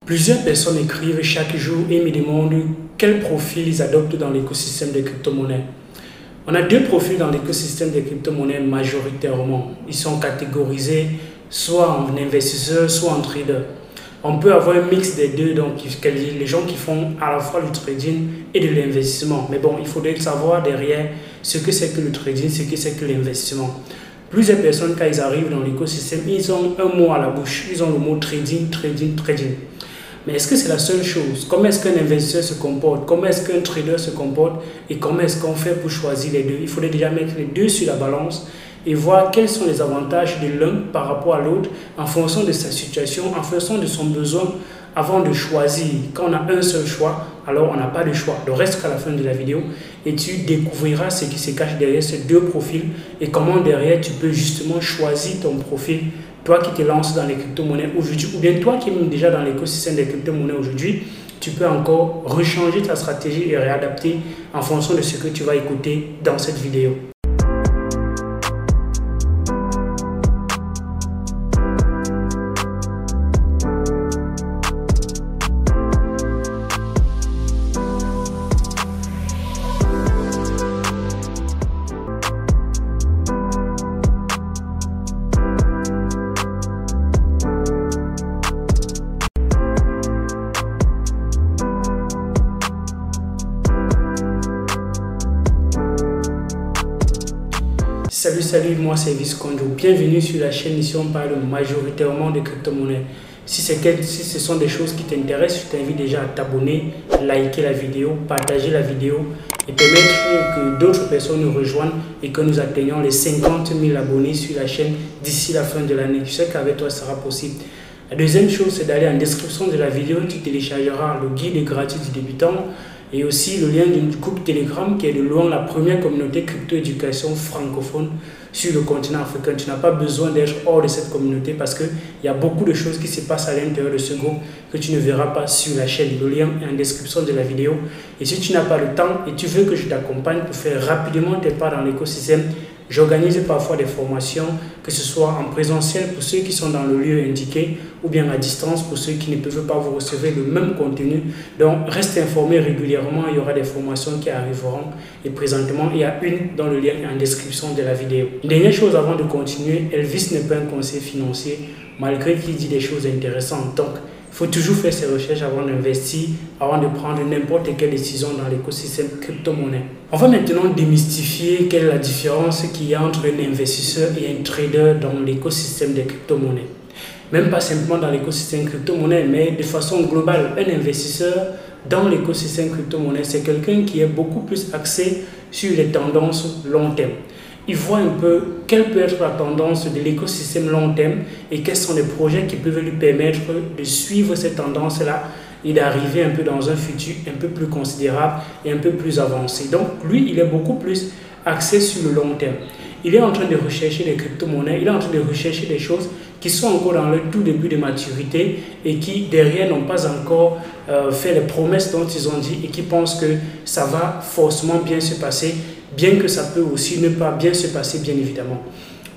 Plusieurs personnes écrivent chaque jour et me demandent quel profil ils adoptent dans l'écosystème des crypto-monnaies. On a deux profils dans l'écosystème des crypto-monnaies majoritairement. Ils sont catégorisés soit en investisseurs, soit en traders. On peut avoir un mix des deux, donc les gens qui font à la fois du trading et de l'investissement. Mais bon, il faudrait savoir derrière ce que c'est que le trading, ce que c'est que l'investissement. Plusieurs personnes, quand ils arrivent dans l'écosystème, ils ont un mot à la bouche. Ils ont le mot trading, trading, trading. Mais est-ce que c'est la seule chose? Comment est-ce qu'un investisseur se comporte? Comment est-ce qu'un trader se comporte? Et comment est-ce qu'on fait pour choisir les deux? Il faudrait déjà mettre les deux sur la balance et voir quels sont les avantages de l'un par rapport à l'autre en fonction de sa situation, en fonction de son besoin avant de choisir. Quand on a un seul choix, alors on n'a pas de choix. Donc reste qu'à la fin de la vidéo et tu découvriras ce qui se cache derrière ces deux profils et comment derrière tu peux justement choisir ton profil. Toi qui te lances dans les crypto-monnaies aujourd'hui, ou bien toi qui es même déjà dans l'écosystème des crypto-monnaies aujourd'hui, tu peux encore rechanger ta stratégie et réadapter en fonction de ce que tu vas écouter dans cette vidéo. Salut, moi c'est Visconjo. Bienvenue sur la chaîne ici on parle majoritairement de crypto-monnaies. Si ce sont des choses qui t'intéressent, je t'invite déjà à t'abonner, liker la vidéo, partager la vidéo et permettre que d'autres personnes nous rejoignent et que nous atteignions les 50 000 abonnés sur la chaîne d'ici la fin de l'année. Je sais qu'avec toi, ça sera possible. La deuxième chose, c'est d'aller en description de la vidéo, tu téléchargeras le guide gratuit du débutant et aussi le lien du groupe Telegram qui est de loin la première communauté crypto-éducation francophone sur le continent africain. Tu n'as pas besoin d'être hors de cette communauté parce qu'il y a beaucoup de choses qui se passent à l'intérieur de ce groupe que tu ne verras pas sur la chaîne. Le lien est en description de la vidéo. Et si tu n'as pas le temps et tu veux que je t'accompagne pour faire rapidement tes pas dans l'écosystème, j'organise parfois des formations, que ce soit en présentiel pour ceux qui sont dans le lieu indiqué ou bien à distance pour ceux qui ne peuvent pas vous recevoir le même contenu. Donc, reste informé régulièrement, il y aura des formations qui arriveront et présentement, il y a une dans le lien en description de la vidéo. Une dernière chose avant de continuer, Elvis n'est pas un conseiller financier malgré qu'il dit des choses intéressantes. Donc, il faut toujours faire ses recherches avant d'investir, avant de prendre n'importe quelle décision dans l'écosystème crypto-monnaie. On va maintenant démystifier quelle est la différence qu'il y a entre un investisseur et un trader dans l'écosystème des crypto-monnaies. Même pas simplement dans l'écosystème crypto-monnaie, mais de façon globale. Un investisseur dans l'écosystème crypto-monnaie, c'est quelqu'un qui est beaucoup plus axé sur les tendances long terme. Il voit un peu quelle peut être la tendance de l'écosystème long terme et quels sont les projets qui peuvent lui permettre de suivre cette tendance-là et d'arriver un peu dans un futur un peu plus considérable et un peu plus avancé. Donc lui, il est beaucoup plus axé sur le long terme. Il est en train de rechercher des crypto-monnaies, il est en train de rechercher des choses qui sont encore dans le tout début de maturité et qui derrière n'ont pas encore fait les promesses dont ils ont dit et qui pensent que ça va forcément bien se passer, bien que ça peut aussi ne pas bien se passer, bien évidemment.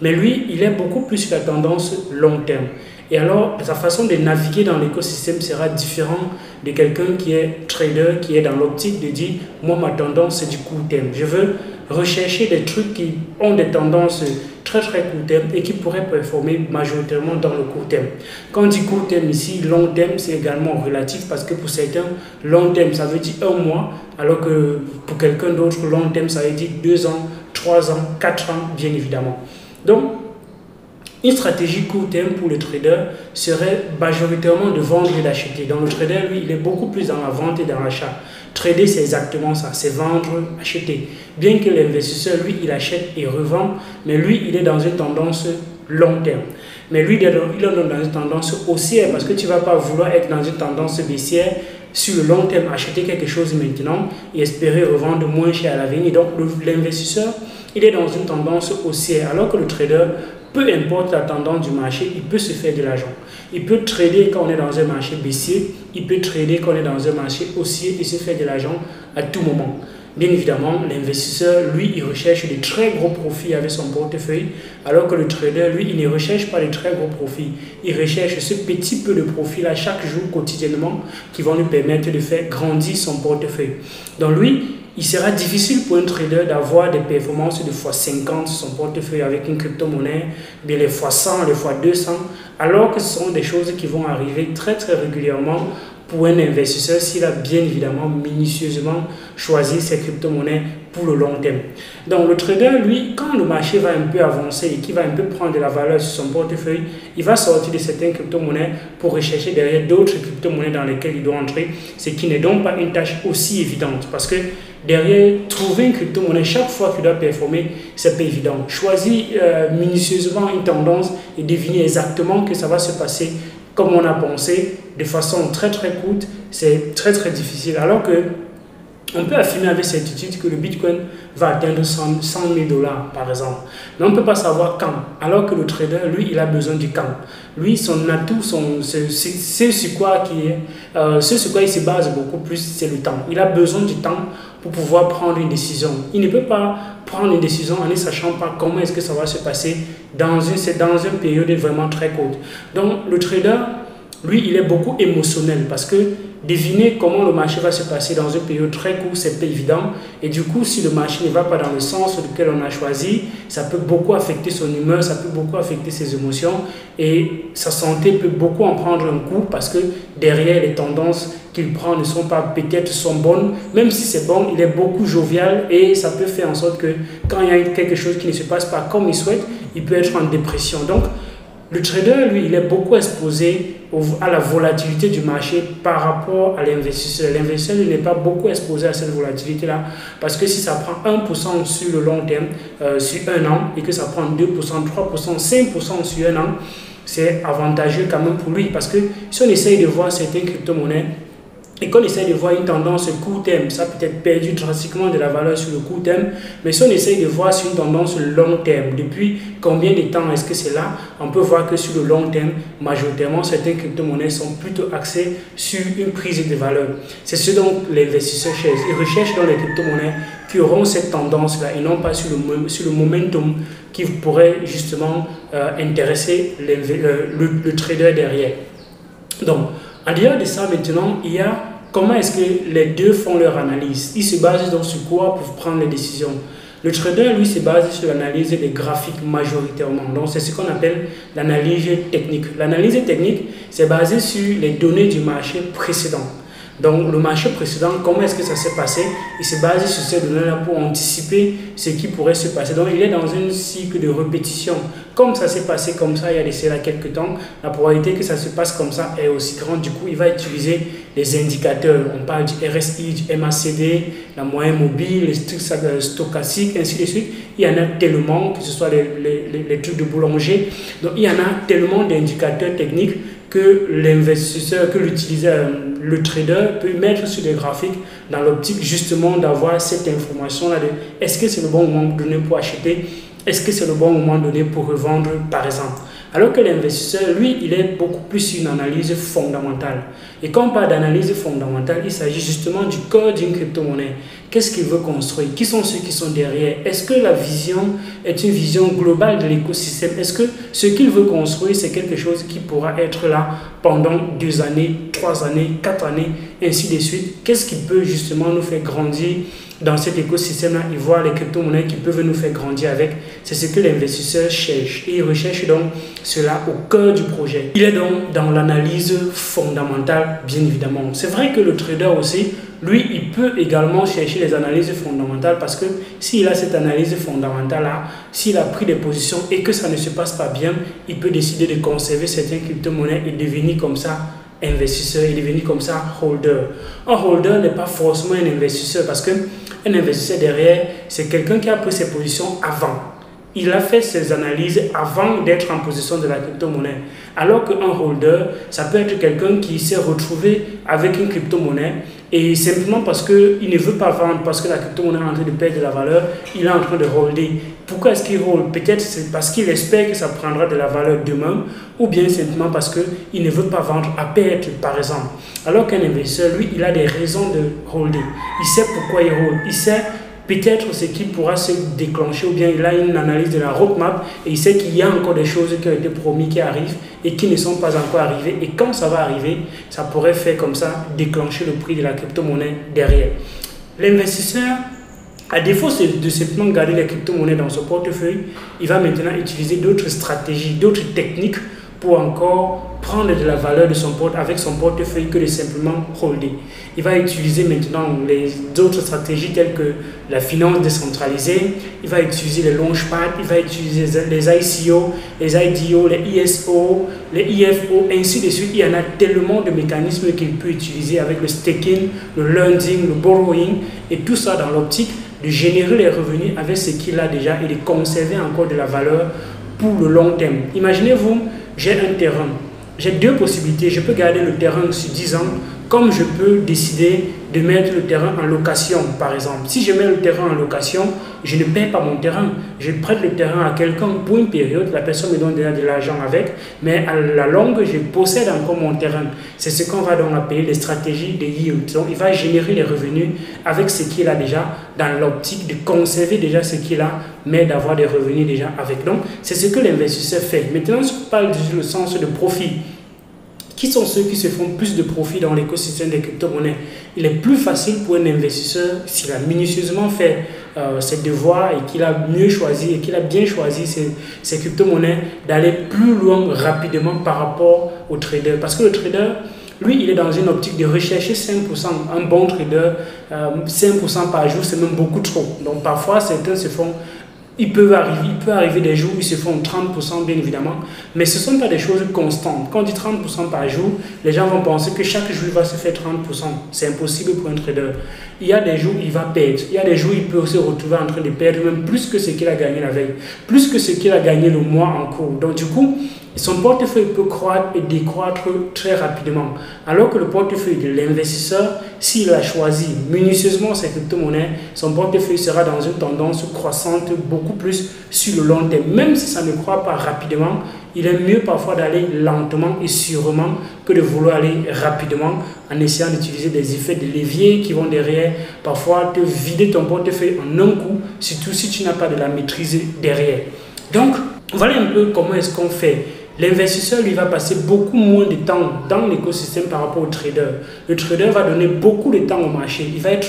Mais lui, il est beaucoup plus sur la tendance long terme. Et alors, sa façon de naviguer dans l'écosystème sera différente de quelqu'un qui est trader, qui est dans l'optique de dire, moi, ma tendance, c'est du court terme. Je veux rechercher des trucs qui ont des tendances très court terme et qui pourraient performer majoritairement dans le court terme. Quand on dit court terme ici, long terme, c'est également relatif parce que pour certains, long terme, ça veut dire 1 mois, alors que pour quelqu'un d'autre, long terme, ça veut dire 2 ans, 3 ans, 4 ans, bien évidemment. Donc, une stratégie court terme pour le trader serait majoritairement de vendre et d'acheter. Donc le trader, lui, il est beaucoup plus dans la vente et dans l'achat. Trader, c'est exactement ça, c'est vendre, acheter. Bien que l'investisseur, lui, il achète et revend, mais lui, il est dans une tendance long terme. Mais lui, il est dans une tendance haussière parce que tu ne vas pas vouloir être dans une tendance baissière sur le long terme, acheter quelque chose maintenant et espérer revendre moins cher à l'avenir. Donc l'investisseur, il est dans une tendance haussière alors que le trader, peu importe la tendance du marché, il peut se faire de l'argent. Il peut trader quand on est dans un marché baissier, il peut trader quand on est dans un marché haussier et se faire de l'argent à tout moment. Bien évidemment, l'investisseur, lui, il recherche des très gros profits avec son portefeuille, alors que le trader, lui, il ne recherche pas les très gros profits. Il recherche ce petit peu de profit-là chaque jour, quotidiennement, qui vont lui permettre de faire grandir son portefeuille. Donc lui, il sera difficile pour un trader d'avoir des performances de x50 sur son portefeuille avec une crypto-monnaie, bien les x100, les x200, alors que ce sont des choses qui vont arriver très régulièrement pour un investisseur s'il a bien évidemment minutieusement choisi ses crypto-monnaies pour le long terme. Donc le trader, lui, quand le marché va un peu avancer et qu'il va un peu prendre de la valeur sur son portefeuille, il va sortir de certaines crypto-monnaies pour rechercher derrière d'autres crypto-monnaies dans lesquelles il doit entrer, ce qui n'est donc pas une tâche aussi évidente parce que derrière, trouver une crypto-monnaie chaque fois qu'il doit performer, c'est pas évident. Choisir minutieusement une tendance et deviner exactement que ça va se passer comme on a pensé, de façon très courte, c'est très difficile. Alors que on peut affirmer avec certitude que le Bitcoin va atteindre 100 000 $, par exemple. Mais on ne peut pas savoir quand. Alors que le trader, lui, il a besoin du quand. Lui, son atout, c'est sur quoi il se base beaucoup plus, c'est le temps. Il a besoin du temps pour pouvoir prendre une décision. Il ne peut pas prendre une décision en ne sachant pas comment est-ce que ça va se passer dans une période vraiment très courte. Donc, le trader, lui, il est beaucoup émotionnel parce que deviner comment le marché va se passer dans une période très courte, c'est pas évident. Et du coup, si le marché ne va pas dans le sens duquel on a choisi, ça peut beaucoup affecter son humeur, ça peut beaucoup affecter ses émotions et sa santé peut beaucoup en prendre un coup parce que derrière les tendances qu'il prend ne sont pas peut-être sont bonnes. Même si c'est bon, il est beaucoup jovial et ça peut faire en sorte que quand il y a quelque chose qui ne se passe pas comme il souhaite, il peut être en dépression. Donc, le trader, lui, il est beaucoup exposé à la volatilité du marché par rapport à l'investisseur. L'investisseur n'est pas beaucoup exposé à cette volatilité-là parce que si ça prend 1% sur le long terme, sur un an, et que ça prend 2%, 3%, 5% sur un an, c'est avantageux quand même pour lui parce que si on essaye de voir certaines crypto-monnaies, et qu'on essaie de voir une tendance court terme, ça peut être perdu drastiquement de la valeur sur le court terme, mais si on essaie de voir sur une tendance long terme, depuis combien de temps est-ce que c'est là, on peut voir que sur le long terme, majoritairement, certaines crypto-monnaies sont plutôt axées sur une prise de valeur. C'est ce dont l'investisseur cherche. Il recherche dans les crypto-monnaies qui auront cette tendance-là et non pas sur le momentum qui pourrait justement intéresser le trader derrière. Donc, en dehors de ça, maintenant, il y a comment est-ce que les deux font leur analyse. Ils se basent donc sur quoi pour prendre les décisions. Le trader, lui, se base sur l'analyse des graphiques majoritairement. Donc, c'est ce qu'on appelle l'analyse technique. L'analyse technique, c'est basé sur les données du marché précédent. Donc, le marché précédent, comment est-ce que ça s'est passé? Il se base sur ces données-là pour anticiper ce qui pourrait se passer. Donc, il est dans un cycle de répétition. Comme ça s'est passé comme ça il y a laissé là quelques temps, la probabilité que ça se passe comme ça est aussi grande. Du coup, il va utiliser les indicateurs. On parle du RSI, du MACD, la moyenne mobile, les trucs stochastiques, ainsi de suite. Il y en a tellement, que ce soit les trucs de boulanger. Donc, il y en a tellement d'indicateurs techniques que l'investisseur, que l'utilisateur, le trader peut mettre sur des graphiques dans l'optique justement d'avoir cette information-là de est-ce que c'est le bon moment donné pour acheter, est-ce que c'est le bon moment donné pour revendre par exemple. Alors que l'investisseur, lui, il est beaucoup plus sur une analyse fondamentale. Et quand on parle d'analyse fondamentale, il s'agit justement du cœur d'une crypto-monnaie. Qu'est-ce qu'il veut construire? Qui sont ceux qui sont derrière? Est-ce que la vision est une vision globale de l'écosystème? Est-ce que ce qu'il veut construire, c'est quelque chose qui pourra être là pendant 2 années, 3 années, 4 années, ainsi de suite? Qu'est-ce qui peut justement nous faire grandir dans cet écosystème-là et voir les crypto-monnaies qui peuvent nous faire grandir avec? C'est ce que l'investisseur cherche. Et il recherche donc cela au cœur du projet. Il est donc dans l'analyse fondamentale, bien évidemment. C'est vrai que le trader aussi, lui, il peut également chercher les analyses fondamentales parce que s'il a cette analyse fondamentale-là, s'il a pris des positions et que ça ne se passe pas bien, il peut décider de conserver certaines crypto-monnaies et devenir comme ça investisseur et devenir comme ça holder. Un holder n'est pas forcément un investisseur parce qu'un investisseur derrière, c'est quelqu'un qui a pris ses positions avant. il a fait ses analyses avant d'être en possession de la crypto-monnaie. Alors qu'un holder, ça peut être quelqu'un qui s'est retrouvé avec une crypto-monnaie et simplement parce qu'il ne veut pas vendre, parce que la crypto-monnaie est en train de perdre de la valeur, il est en train de holder. Pourquoi est-ce qu'il hold? Peut-être c'est parce qu'il espère que ça prendra de la valeur demain, ou bien simplement parce qu'il ne veut pas vendre à perte, par exemple. Alors qu'un investisseur, lui, il a des raisons de holder. Il sait pourquoi il hold. Il sait peut-être ce qui pourra se déclencher, ou bien il a une analyse de la roadmap et il sait qu'il y a encore des choses qui ont été promises qui arrivent et qui ne sont pas encore arrivées. Et quand ça va arriver, ça pourrait faire comme ça déclencher le prix de la crypto-monnaie derrière. L'investisseur, à défaut de simplement garder les crypto-monnaies dans son portefeuille, il va maintenant utiliser d'autres stratégies, d'autres techniques pour encore prendre de la valeur de son avec son portefeuille que de simplement holder. Il va utiliser maintenant les autres stratégies telles que la finance décentralisée, il va utiliser les launchpads, il va utiliser les ICO, les IDO, les ISO, les IFO, ainsi de suite. Il y en a tellement de mécanismes qu'il peut utiliser avec le staking, le lending, le borrowing et tout ça dans l'optique de générer les revenus avec ce qu'il a déjà et de conserver encore de la valeur pour le long terme. Imaginez-vous, j'ai un terrain. J'ai deux possibilités. Je peux garder le terrain sur 10 ans, comme je peux décider de mettre le terrain en location, par exemple. Si je mets le terrain en location, je ne paie pas mon terrain. Je prête le terrain à quelqu'un pour une période. La personne me donne déjà de l'argent avec, mais à la longue, je possède encore mon terrain. C'est ce qu'on va donc appeler les stratégies de yield. Donc, il va générer les revenus avec ce qu'il a déjà dans l'optique de conserver déjà ce qu'il a, mais d'avoir des revenus déjà avec. Donc, c'est ce que l'investisseur fait. Maintenant, si on parle du sens de profit, qui sont ceux qui se font plus de profit dans l'écosystème des crypto-monnaies? Il est plus facile pour un investisseur, s'il a minutieusement fait ses devoirs et qu'il a mieux choisi et qu'il a bien choisi ses crypto-monnaies, d'aller plus loin rapidement par rapport au trader. Parce que le trader, lui, il est dans une optique de rechercher 5%. Un bon trader, 5% par jour, c'est même beaucoup trop. Donc parfois, certains se font... Il peut arriver des jours où ils se font 30%, bien évidemment, mais ce ne sont pas des choses constantes. Quand on dit 30% par jour, les gens vont penser que chaque jour, il va se faire 30%. C'est impossible pour un trader. Il y a des jours où il va perdre. Il y a des jours où il peut se retrouver en train de perdre même plus que ce qu'il a gagné la veille, plus que ce qu'il a gagné le mois en cours. Donc du coup, son portefeuille peut croître et décroître très rapidement. Alors que le portefeuille de l'investisseur, s'il a choisi minutieusement ses crypto-monnaies, son portefeuille sera dans une tendance croissante beaucoup plus sur le long terme. Même si ça ne croît pas rapidement, il est mieux parfois d'aller lentement et sûrement que de vouloir aller rapidement en essayant d'utiliser des effets de levier qui vont derrière parfois te vider ton portefeuille en un coup, surtout si tu n'as pas de la maîtrise derrière. Donc, voilà un peu comment est-ce qu'on fait. L'investisseur, lui, va passer beaucoup moins de temps dans l'écosystème par rapport au trader. Le trader va donner beaucoup de temps au marché. Il va être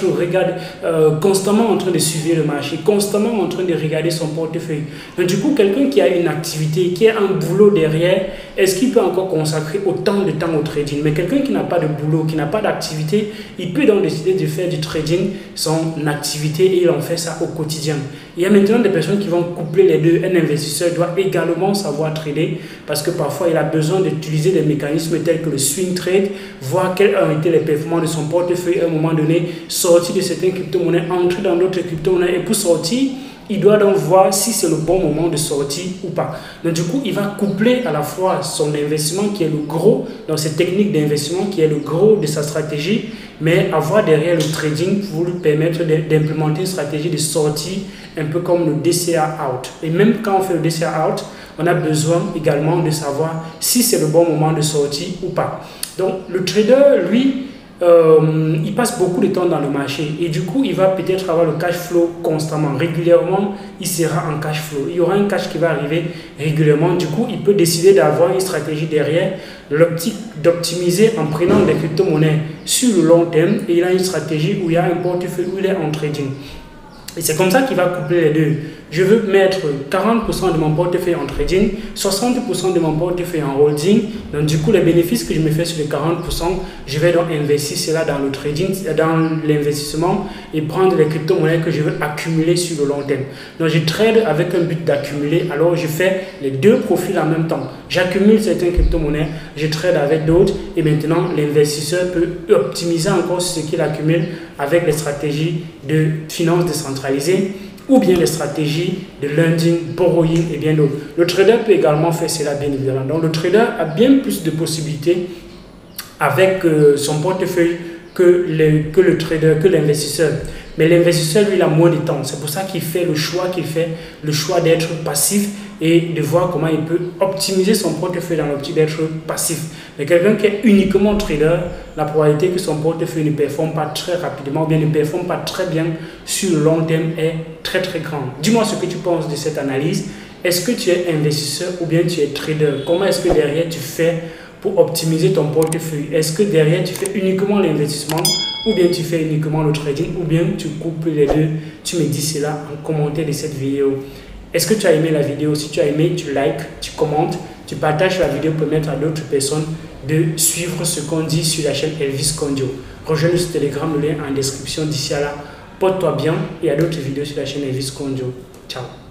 constamment en train de suivre le marché, constamment en train de regarder son portefeuille. Donc, du coup, quelqu'un qui a une activité, qui a un boulot derrière, est-ce qu'il peut encore consacrer autant de temps au trading? Mais quelqu'un qui n'a pas de boulot, qui n'a pas d'activité, il peut donc décider de faire du trading son activité et il en fait ça au quotidien. Il y a maintenant des personnes qui vont coupler les deux. Un investisseur doit également savoir trader parce que parfois il a besoin d'utiliser des mécanismes tels que le swing trade, voir quelles ont été les performances de son portefeuille à un moment donné, sortir de certaines crypto-monnaies, entrer dans d'autres crypto-monnaies et pour sortir, il doit donc voir si c'est le bon moment de sortir ou pas. Donc du coup, il va coupler à la fois son investissement qui est le gros, dans cette technique d'investissement qui est le gros de sa stratégie, mais avoir derrière le trading pour lui permettre d'implémenter une stratégie de sortie un peu comme le DCA out. Et même quand on fait le DCA out, on a besoin également de savoir si c'est le bon moment de sortie ou pas. Donc le trader, lui, il passe beaucoup de temps dans le marché et du coup il va peut-être avoir le cash flow constamment, régulièrement il sera en cash flow, il y aura un cash qui va arriver régulièrement. Du coup il peut décider d'avoir une stratégie derrière l'optique d'optimiser en prenant des crypto-monnaies sur le long terme et il a une stratégie où il y a un portefeuille où il est en trading. Et c'est comme ça qu'il va coupler les deux. Je veux mettre 40% de mon portefeuille en trading, 60% de mon portefeuille en holding. Donc du coup, les bénéfices que je me fais sur les 40%, je vais donc investir cela dans le trading, dans l'investissement et prendre les crypto-monnaies que je veux accumuler sur le long terme. Donc je trade avec un but d'accumuler, alors je fais les deux profils en même temps. J'accumule certaines crypto-monnaies, je trade avec d'autres et maintenant l'investisseur peut optimiser encore ce qu'il accumule avec les stratégies de finance décentralisée ou bien les stratégies de lending, borrowing et bien d'autres. Le trader peut également faire cela bien évidemment. Donc le trader a bien plus de possibilités avec son portefeuille que le trader, que l'investisseur. Mais l'investisseur, lui, il a moins de temps. C'est pour ça qu'il fait le choix d'être passif et de voir comment il peut optimiser son portefeuille dans l'optique d'être passif. Mais quelqu'un qui est uniquement trader, la probabilité que son portefeuille ne performe pas très rapidement ou bien ne performe pas très bien sur le long terme est très très grande. Dis-moi ce que tu penses de cette analyse. Est-ce que tu es investisseur ou bien tu es trader? Comment est-ce que derrière tu fais pour optimiser ton portefeuille? Est-ce que derrière tu fais uniquement l'investissement ou bien tu fais uniquement le trading ou bien tu coupes les deux? Tu me dis cela en commentaire de cette vidéo. Est-ce que tu as aimé la vidéo? Si tu as aimé, tu likes, tu commentes, tu partages la vidéo pour permettre à d'autres personnes de suivre ce qu'on dit sur la chaîne Elvis Kondio. Rejoins-nous sur Telegram, le lien en description. D'ici à là, porte-toi bien et à d'autres vidéos sur la chaîne Elvis Kondio. Ciao.